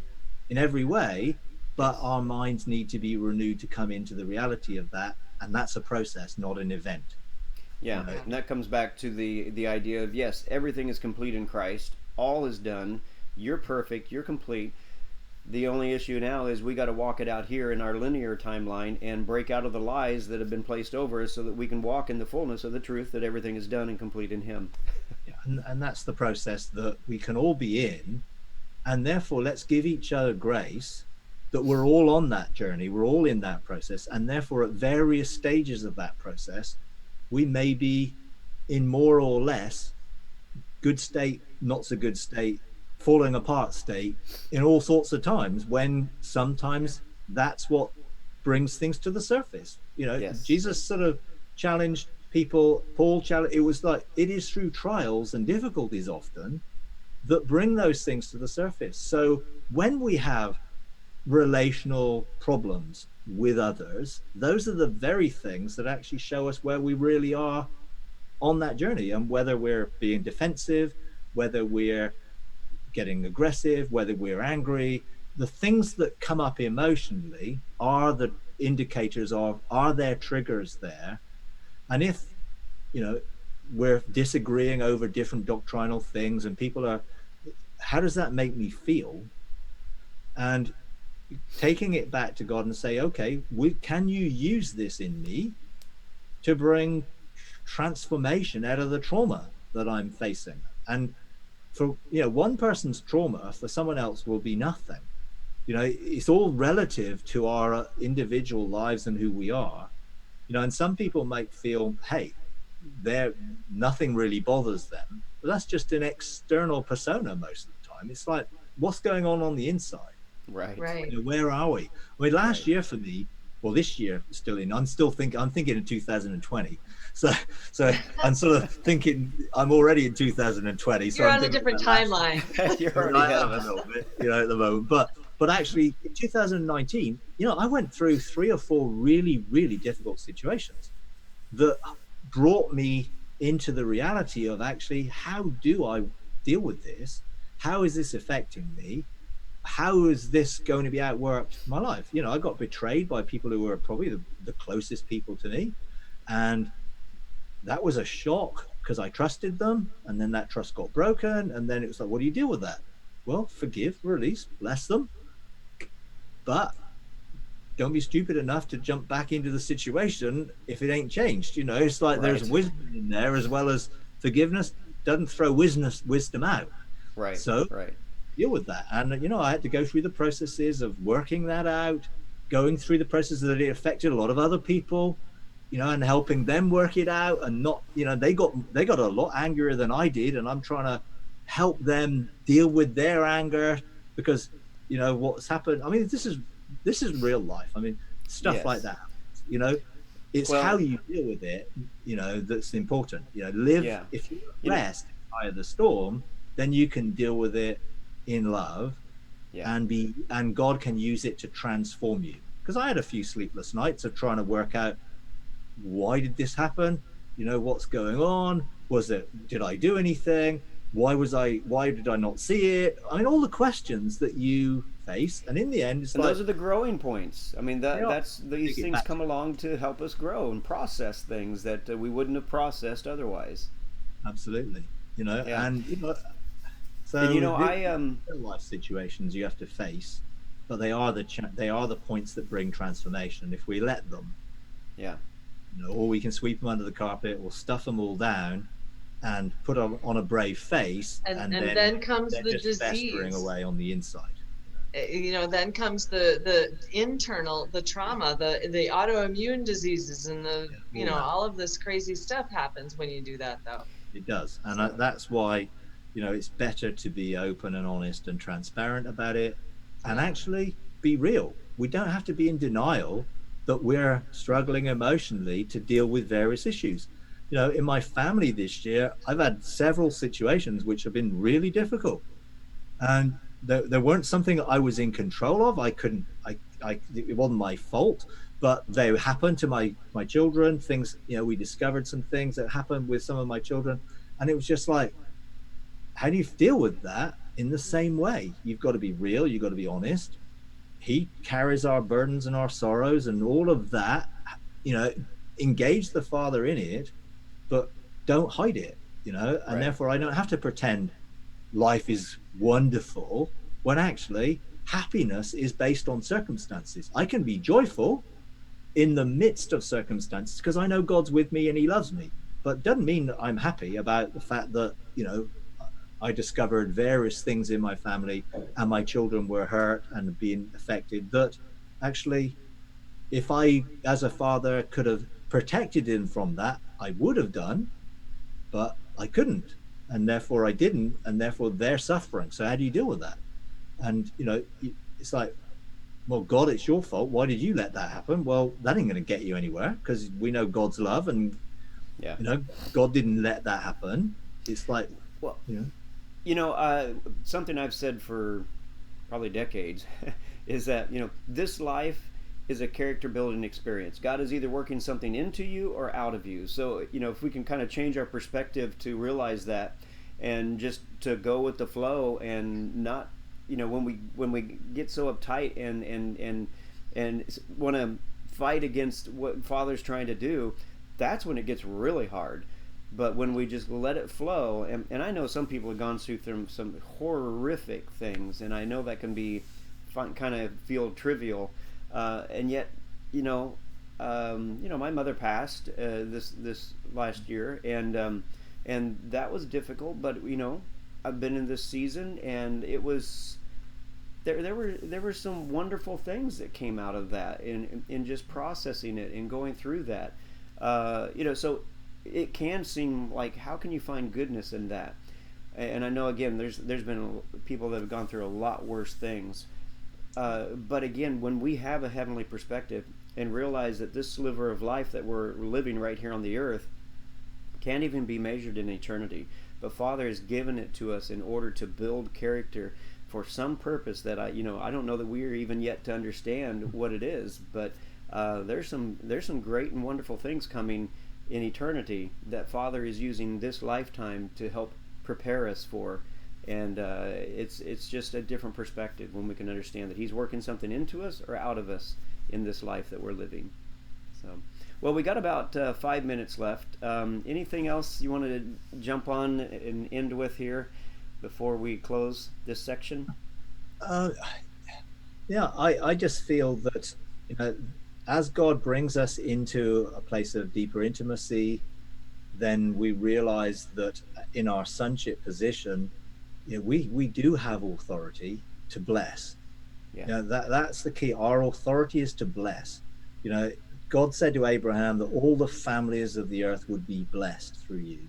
in every way, but our minds need to be renewed to come into the reality of that. And that's a process, not an event. Yeah, know. and that comes back to the idea of, yes, everything is complete in Christ. All is done. You're perfect. You're complete. The only issue now is we got to walk it out here in our linear timeline and break out of the lies that have been placed over us so that we can walk in the fullness of the truth that everything is done and complete in Him. Yeah, and that's the process that we can all be in, and therefore let's give each other grace that we're all on that journey, we're all in that process, and therefore at various stages of that process we may be in more or less good state, not so good state, falling apart state in all sorts of times, when sometimes that's what brings things to the surface. Yes. Jesus sort of challenged people, Paul challenged, it was like, it is through trials and difficulties often that bring those things to the surface. So when we have relational problems with others, those are the very things that actually show us where we really are on that journey, and whether we're being defensive, whether we're getting aggressive, whether we're angry. The things that come up emotionally are the indicators of, are there triggers there? And if we're disagreeing over different doctrinal things and people are, how does that make me feel? And taking it back to God and say, okay, can you use this in me to bring transformation out of the trauma that I'm facing? And for one person's trauma, for someone else will be nothing. It's all relative to our individual lives and who we are. And some people might feel, hey, nothing really bothers them, but that's just an external persona most of the time. It's like, what's going on the inside? Right. Where are we? I mean, last year for me, well, this year I'm thinking in 2020. So I'm sort of thinking I'm already in 2020. So You're I'm on a different timeline. You're already I am a little bit, at the moment. But actually, in 2019, I went through 3 or 4 really, really difficult situations that brought me into the reality of actually, how do I deal with this? How is this affecting me? How is this going to be outworked in my life? I got betrayed by people who were probably the closest people to me. And that was a shock because I trusted them. And then that trust got broken. And then it was like, what do you deal with that? Well, forgive, release, bless them. But don't be stupid enough to jump back into the situation if it ain't changed. It's like, Right. There's wisdom in there as well as forgiveness. Doesn't throw wisdom out. Right. So right. deal with that. And I had to go through the processes of working that out, going through the processes that it affected a lot of other people, and helping them work it out. And not, they got a lot angrier than I did, and I'm trying to help them deal with their anger, because what's happened, I mean, this is real life. I mean, stuff Yes. like that, it's how you deal with it, that's important. Live. Yeah. If you rest by the storm, then you can deal with it in love. Yeah. and God can use it to transform you. Because I had a few sleepless nights of trying to work out, why did this happen? What's going on? Did I do anything? Why did I not see it? I mean, all the questions that you face, and in the end, it's And like, those are the growing points. I mean, that's these Take it things back. come along to help us grow and process things that we wouldn't have processed otherwise. absolutely, Yeah. and so And real life situations you have to face, but they are the points that bring transformation. If we let them, yeah. or we can sweep them under the carpet or stuff them all down and put on a brave face, And then comes they're the just disease. festering away on the inside. Then comes the internal, the trauma, the autoimmune diseases, and all of this crazy stuff happens when you do that, though. It does, and that's why it's better to be open and honest and transparent about it, and actually be real. We don't have to be in denial that we're struggling emotionally to deal with various issues. In my family this year, I've had several situations which have been really difficult, and there weren't something I was in control of. It wasn't my fault, but they happened to my children. Things, we discovered some things that happened with some of my children, and it was just like, how do you deal with that in the same way? You've got to be real. You've got to be honest. He carries our burdens and our sorrows and all of that, engage the Father in it, but don't hide it, you know, and Right. therefore I don't have to pretend life is wonderful when actually happiness is based on circumstances. I can be joyful in the midst of circumstances because I know God's with me and he loves me, but doesn't mean that I'm happy about the fact that, you know, I discovered various things in my family and my children were hurt and being affected, that actually, if I, as a father, could have protected him from that, I would have done, but I couldn't. And therefore I didn't. And therefore they're suffering. So how do you deal with that? And, you know, it's like, well, God, it's your fault. Why did you let that happen? Well, that ain't going to get you anywhere because we know God's love and, Yeah. you know, God didn't let that happen. It's like, Well, you know, something I've said for probably decades is that, this life is a character building experience. God is either working something into you or out of you. So, if we can kind of change our perspective to realize that and just to go with the flow and not, when we get so uptight and want to fight against what Father's trying to do, that's when it gets really hard. But when we just let it flow, and I know some people have gone through some horrific things, and I know that can be kind of feel trivial, and yet, my mother passed this last year, and that was difficult. But I've been in this season, and it was there were some wonderful things that came out of that, in just processing it and going through that, so. It can seem like, how can you find goodness in that? And I know, again, there's been people that have gone through a lot worse things, but again, when we have a heavenly perspective and realize that this sliver of life that we're living right here on the earth can't even be measured in eternity, but Father has given it to us in order to build character for some purpose that I don't know that we are even yet to understand what it is, but there's some great and wonderful things coming in eternity that Father is using this lifetime to help prepare us for, and it's just a different perspective when we can understand that He's working something into us or out of us in this life that we're living. So, well, we got about 5 minutes left. Anything else you wanted to jump on and end with here before we close this section? Yeah, I just feel that, as God brings us into a place of deeper intimacy, then we realize that in our sonship position, we do have authority to bless. Yeah. That's the key. Our authority is to bless. God said to Abraham that all the families of the earth would be blessed through you.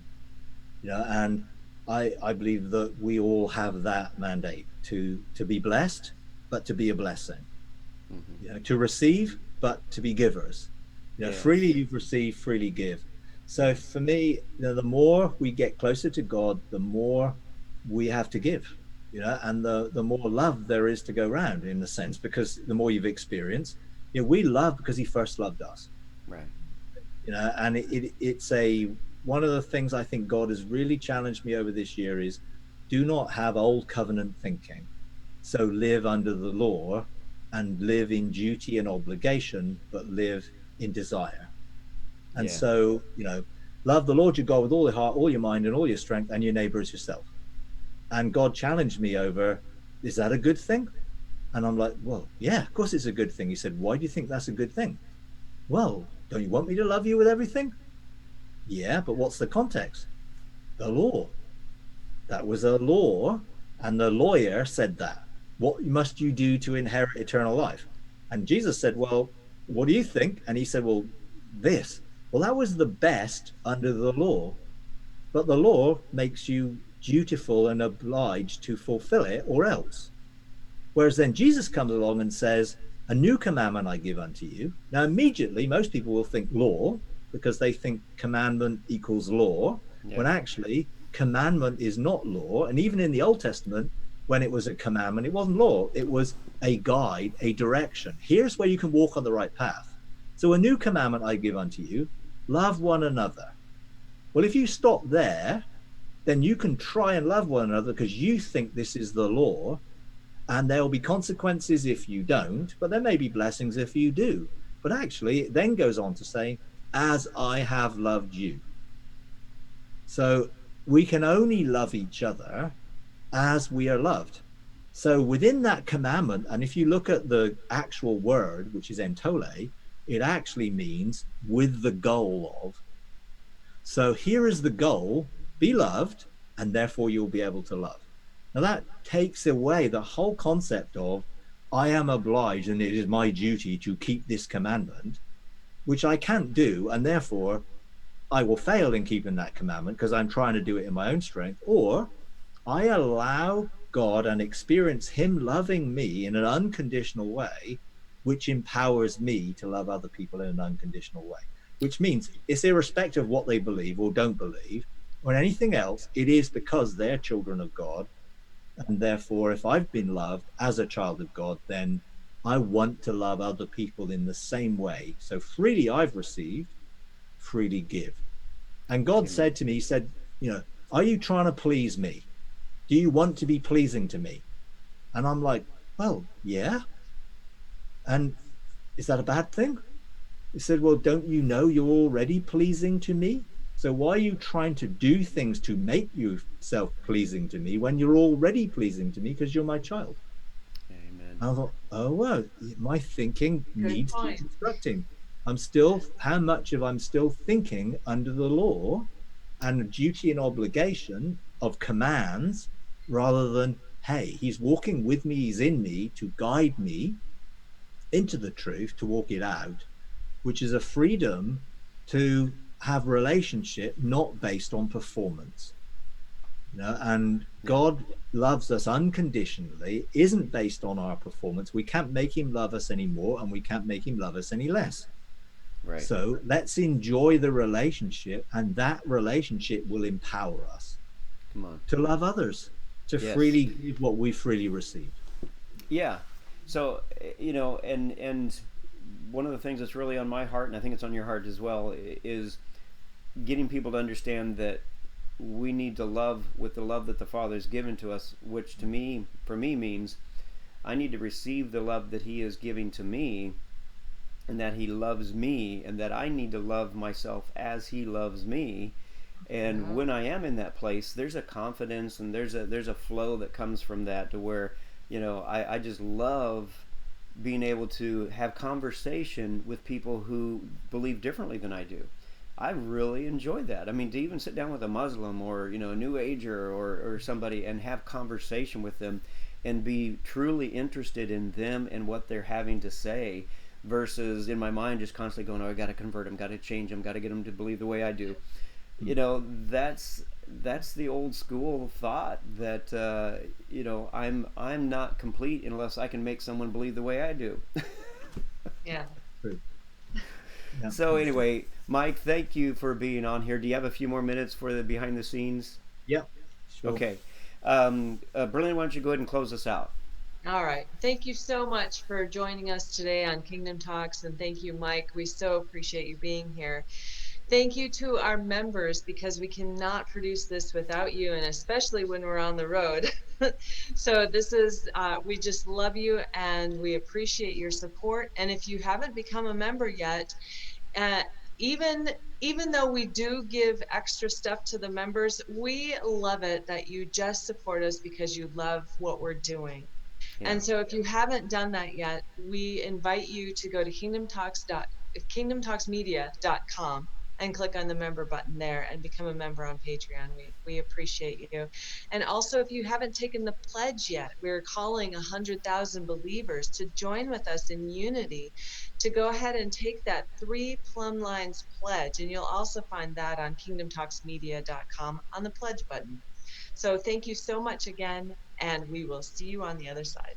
And I believe that we all have that mandate to be blessed, but to be a blessing. Mm-hmm. To receive, but to be givers. Freely you've received, freely give. So for me, the more we get closer to God, the more we have to give, and the more love there is to go around, in a sense, because the more you've experienced, we love because He first loved us. Right. And it's one of the things I think God has really challenged me over this year is, do not have old covenant thinking. So live under the law and live in duty and obligation, but live in desire. And so, love the Lord your God with all your heart, all your mind, and all your strength, and your neighbor as yourself. And God challenged me over, is that a good thing? And I'm like, well, yeah, of course it's a good thing. He said, why do you think that's a good thing? Well, don't you want me to love you with everything? Yeah, but what's the context? The law. That was a law, and the lawyer said that. What must you do to inherit eternal life? And Jesus said, well, what do you think? And he said, well, this. Well, that was the best under the law, but the law makes you dutiful and obliged to fulfill it, or else. Whereas then Jesus comes along and says, a new commandment I give unto you. Now, immediately, most people will think law, because they think commandment equals law, when actually commandment is not law. And even in the Old Testament, when it was a commandment, it wasn't law. It was a guide, a direction. Here's where you can walk on the right path. So a new commandment I give unto you, love one another. Well, if you stop there, then you can try and love one another because you think this is the law, and there will be consequences if you don't, but there may be blessings if you do. But actually, it then goes on to say, as I have loved you. So we can only love each other as we are loved. So within that commandment, and if you look at the actual word, which is entole, it actually means with the goal of. So here is the goal: be loved, and therefore you'll be able to love. Now that takes away the whole concept of I am obliged and it is my duty to keep this commandment, which I can't do, and therefore I will fail in keeping that commandment because I'm trying to do it in my own strength. Or I allow God and experience him loving me in an unconditional way, which empowers me to love other people in an unconditional way, which means it's irrespective of what they believe or don't believe or anything else. It is because they're children of God. And therefore, if I've been loved as a child of God, then I want to love other people in the same way. So freely I've received, freely give. And God Amen. said to me, he said, are you trying to please me? Do you want to be pleasing to me? And I'm like, well, yeah. And is that a bad thing? He said, well, don't you know you're already pleasing to me? So why are you trying to do things to make yourself pleasing to me when you're already pleasing to me because you're my child? Amen. I thought, oh, well, my thinking Good needs point. deconstructing. How much of I'm still thinking under the law and duty and obligation of commands rather than, hey, he's walking with me, he's in me to guide me into the truth, to walk it out, which is a freedom to have relationship not based on performance. And God loves us unconditionally, isn't based on our performance. We can't make him love us anymore, and we can't make him love us any less. Right. So let's enjoy the relationship, and that relationship will empower us Come on. to love others, to Yes. freely give what we freely received. Yeah. So, and one of the things that's really on my heart, and I think it's on your heart as well, is getting people to understand that we need to love with the love that the Father has given to us, which for me means I need to receive the love that he is giving to me, and that he loves me, and that I need to love myself as he loves me. And when I am in that place, there's a confidence and there's a flow that comes from that, to where I just love being able to have conversation with people who believe differently than I do. I really enjoy that. I mean, to even sit down with a Muslim or a New Ager or somebody and have conversation with them and be truly interested in them and what they're having to say, versus in my mind just constantly going, oh, I got to convert them, got to change them, got to get them to believe the way I do. That's the old school thought that I'm not complete unless I can make someone believe the way I do. Yeah. Yeah. So anyway, Mike, thank you for being on here. Do you have a few more minutes for the behind the scenes? Yeah, sure. Okay. Bralynn, why don't you go ahead and close us out? All right. Thank you so much for joining us today on Kingdom Talks. And thank you, Mike. We so appreciate you being here. Thank you to our members, because we cannot produce this without you, and especially when we're on the road. So this is, we just love you and we appreciate your support. And if you haven't become a member yet, even though we do give extra stuff to the members, we love it that you just support us because you love what we're doing. Yeah. And so if you haven't done that yet, we invite you to go to kingdomtalksmedia.com and click on the member button there and become a member on Patreon. We appreciate you. And also, if you haven't taken the pledge yet, we're calling 100,000 believers to join with us in unity to go ahead and take that 3 plumb lines pledge. And you'll also find that on kingdomtalksmedia.com on the pledge button. So thank you so much again, and we will see you on the other side.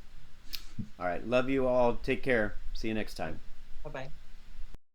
All right. Love you all. Take care. See you next time. Bye-bye.